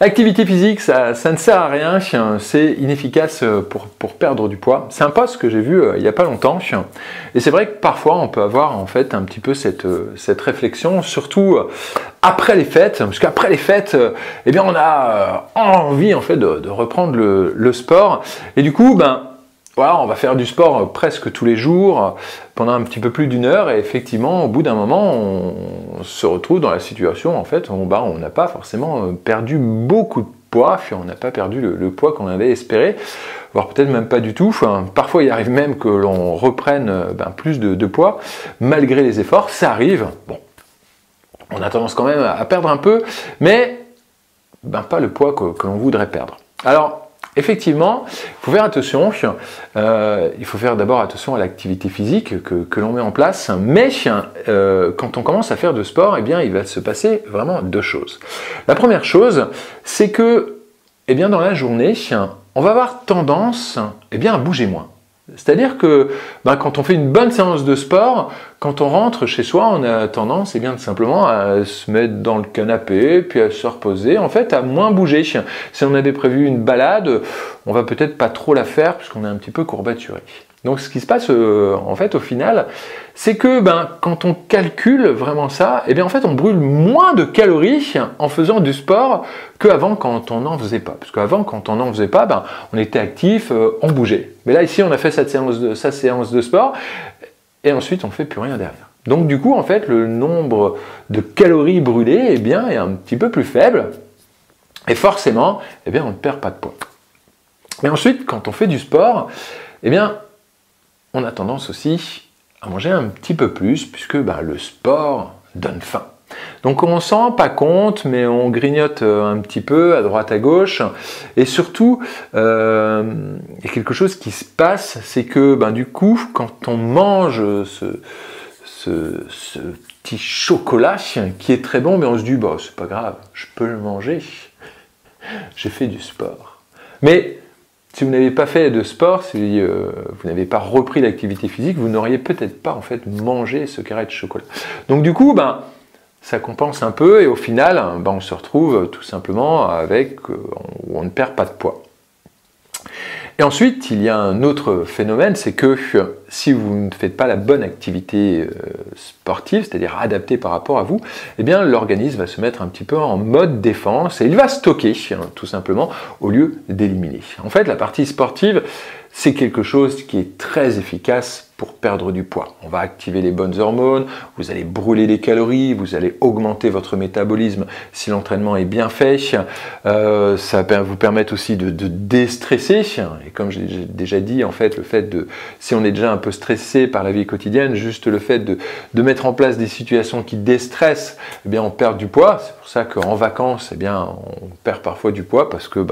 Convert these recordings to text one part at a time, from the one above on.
L'activité physique, ça ne sert à rien, c'est inefficace pour perdre du poids. C'est un post que j'ai vu il n'y a pas longtemps. Et c'est vrai que parfois on peut avoir en fait un petit peu cette réflexion, surtout après les fêtes, parce qu'après les fêtes, eh bien on a envie en fait de reprendre le sport. Et du coup, voilà, on va faire du sport presque tous les jours pendant un petit peu plus d'une heure et effectivement, au bout d'un moment, on se retrouve dans la situation en fait, on n'a pas forcément perdu beaucoup de poids, on n'a pas perdu le poids qu'on avait espéré, voire peut-être même pas du tout. Enfin, parfois, il arrive même que l'on reprenne plus de poids malgré les efforts, ça arrive. Bon, on a tendance quand même à perdre un peu, mais pas le poids que l'on voudrait perdre. Alors, effectivement, il faut faire attention, il faut faire d'abord attention à l'activité physique que l'on met en place, mais quand on commence à faire de sport, eh bien, il va se passer vraiment deux choses. La première chose, c'est que dans la journée, on va avoir tendance à bouger moins. C'est-à-dire que quand on fait une bonne séance de sport, quand on rentre chez soi, on a tendance tout simplement à se mettre dans le canapé, puis à se reposer, en fait à moins bouger. Si on avait prévu une balade, on va peut-être pas trop la faire puisqu'on est un petit peu courbaturé. Donc ce qui se passe en fait au final, c'est que quand on calcule vraiment ça, en fait on brûle moins de calories en faisant du sport qu'avant quand on n'en faisait pas. Parce qu'avant quand on n'en faisait pas, on était actif, on bougeait. Mais là ici on a fait sa séance de sport et ensuite on ne fait plus rien derrière. Donc du coup en fait le nombre de calories brûlées est un petit peu plus faible et forcément on ne perd pas de poids. Mais ensuite quand on fait du sport, on a tendance aussi à manger un petit peu plus puisque le sport donne faim. Donc on ne s'en rend pas compte, mais on grignote un petit peu à droite à gauche. Et surtout, il y a quelque chose qui se passe, c'est que du coup, quand on mange ce petit chocolat qui est très bon, mais on se dit c'est pas grave, je peux le manger. J'ai fait du sport. Mais si vous n'avez pas fait de sport, si vous n'avez pas repris l'activité physique, vous n'auriez peut-être pas en fait mangé ce carré de chocolat. Donc du coup, ça compense un peu et au final, on se retrouve tout simplement avec où on ne perd pas de poids. Et ensuite, il y a un autre phénomène, c'est que si vous ne faites pas la bonne activité sportive, c'est-à-dire adaptée par rapport à vous, l'organisme va se mettre un petit peu en mode défense et il va stocker, tout simplement, au lieu d'éliminer. En fait, la partie sportive, c'est quelque chose qui est très efficace pour perdre du poids. On va activer les bonnes hormones, vous allez brûler les calories, vous allez augmenter votre métabolisme si l'entraînement est bien fait. Ça va vous permettre aussi de déstresser. Et comme j'ai déjà dit, en fait, si on est déjà un peu stressé par la vie quotidienne, juste le fait de mettre en place des situations qui déstressent, on perd du poids. C'est pour ça qu'en vacances, on perd parfois du poids parce que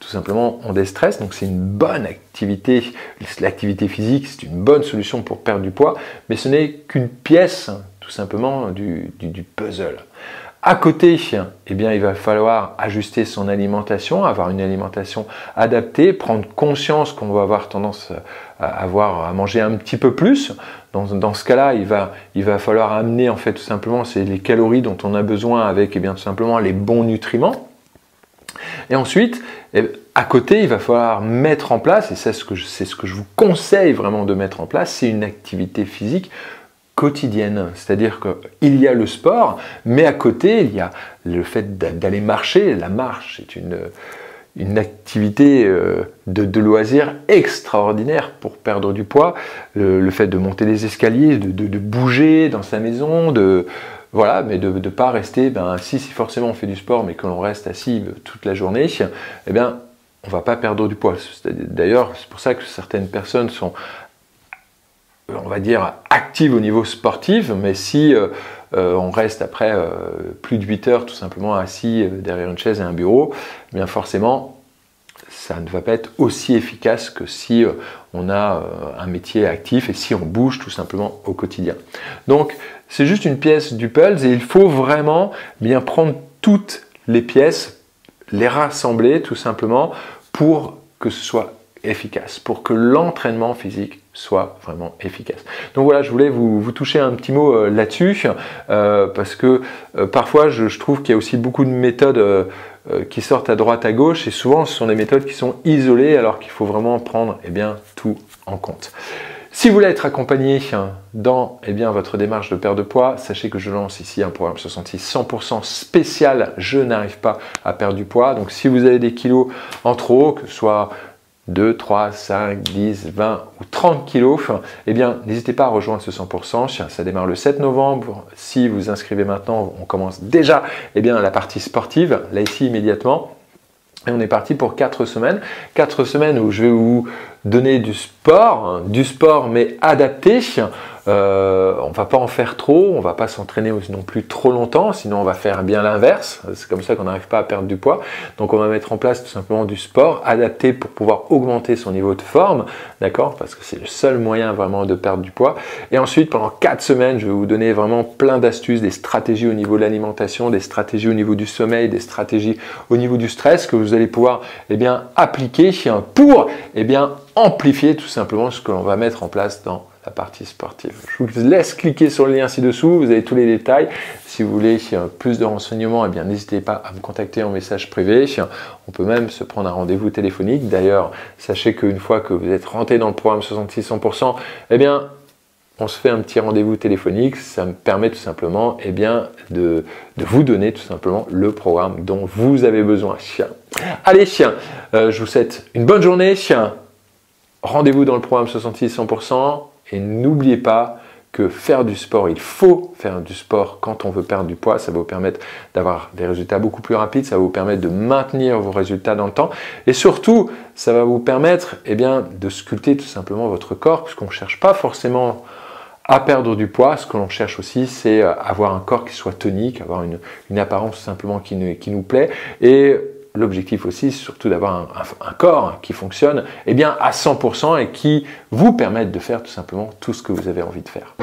tout simplement on déstresse, donc c'est une bonne activité, l'activité physique c'est une bonne solution pour perdre du poids, mais ce n'est qu'une pièce tout simplement du puzzle. À côté, il va falloir ajuster son alimentation, avoir une alimentation adaptée, prendre conscience qu'on va avoir tendance à manger un petit peu plus. Dans ce cas-là, il va falloir amener en fait tout simplement les calories dont on a besoin avec tout simplement les bons nutriments. Et ensuite, à côté, il va falloir mettre en place, et c'est ce que je vous conseille vraiment de mettre en place, c'est une activité physique quotidienne. C'est-à-dire qu'il y a le sport, mais à côté, il y a le fait d'aller marcher. La marche est une activité de loisir extraordinaire pour perdre du poids. Le fait de monter les escaliers, de bouger dans sa maison, voilà, mais de ne pas rester assis. Si forcément on fait du sport, mais que l'on reste assis toute la journée, on ne va pas perdre du poids. D'ailleurs, c'est pour ça que certaines personnes sont, on va dire, actives au niveau sportif, mais si on reste après plus de 8 heures tout simplement assis derrière une chaise et un bureau, forcément, ça ne va pas être aussi efficace que si on a un métier actif et si on bouge tout simplement au quotidien. Donc, c'est juste une pièce du puzzle et il faut vraiment bien prendre toutes les pièces, les rassembler tout simplement pour que ce soit efficace, pour que l'entraînement physique soit vraiment efficace. Donc voilà, je voulais vous toucher un petit mot là-dessus parce que parfois je trouve qu'il y a aussi beaucoup de méthodes qui sortent à droite à gauche et souvent ce sont des méthodes qui sont isolées alors qu'il faut vraiment prendre tout en compte. Si vous voulez être accompagné dans votre démarche de perte de poids, sachez que je lance ici un programme 66 100% spécial. Je n'arrive pas à perdre du poids. Donc si vous avez des kilos en trop, que ce soit 2, 3, 5, 10, 20 ou 30 kilos, n'hésitez pas à rejoindre ce 100%. Ça démarre le 7 novembre. Si vous inscrivez maintenant, on commence déjà la partie sportive, là ici immédiatement. Et on est parti pour 4 semaines. 4 semaines où je vais vous donner du sport mais adapté. On ne va pas en faire trop, on ne va pas s'entraîner non plus trop longtemps, sinon on va faire bien l'inverse. C'est comme ça qu'on n'arrive pas à perdre du poids. Donc on va mettre en place tout simplement du sport adapté pour pouvoir augmenter son niveau de forme, d'accord? Parce que c'est le seul moyen vraiment de perdre du poids. Et ensuite, pendant 4 semaines, je vais vous donner vraiment plein d'astuces, des stratégies au niveau de l'alimentation, des stratégies au niveau du sommeil, des stratégies au niveau du stress que vous allez pouvoir appliquer pour amplifier tout simplement ce que l'on va mettre en place dans la partie sportive. Je vous laisse cliquer sur le lien ci-dessous, vous avez tous les détails. Si vous voulez plus de renseignements, n'hésitez pas à me contacter en message privé. On peut même se prendre un rendez-vous téléphonique. D'ailleurs, sachez qu'une fois que vous êtes rentré dans le programme 66 100%, on se fait un petit rendez-vous téléphonique. Ça me permet tout simplement de vous donner tout simplement le programme dont vous avez besoin. Allez, je vous souhaite une bonne journée. Rendez-vous dans le programme 66 100%. Et n'oubliez pas que faire du sport, il faut faire du sport quand on veut perdre du poids. Ça va vous permettre d'avoir des résultats beaucoup plus rapides, ça va vous permettre de maintenir vos résultats dans le temps. Et surtout, ça va vous permettre de sculpter tout simplement votre corps, puisqu'on ne cherche pas forcément à perdre du poids. Ce que l'on cherche aussi, c'est avoir un corps qui soit tonique, avoir une apparence tout simplement qui nous plaît. Et l'objectif aussi, surtout d'avoir un corps qui fonctionne à 100% et qui vous permette de faire tout simplement tout ce que vous avez envie de faire.